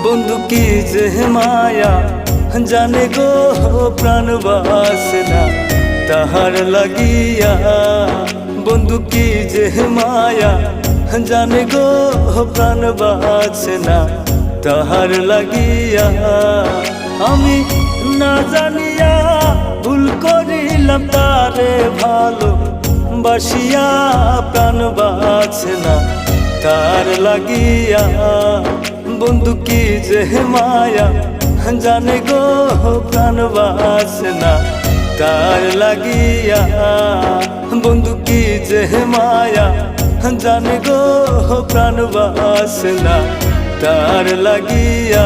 বন্ধু কি যে মায়া জানে গো প্রাণ বাসনা তাহার লাগিয়া। বন্ধু কি যে মায়া জানে গো প্রাণ বাসনা তাহার লাগিয়া। আমি না জানিয়া ভুল করিলাম তারে ভালো বাসিয়া প্রাণ বাসনা তার লাগিয়া। বন্ধু কি যে মায়া জানে গো প্রাণ বাসনা তার লাগিয়া। বন্ধু কি যে মায়া জানে গো প্রাণ বাসনা তার লাগিয়া।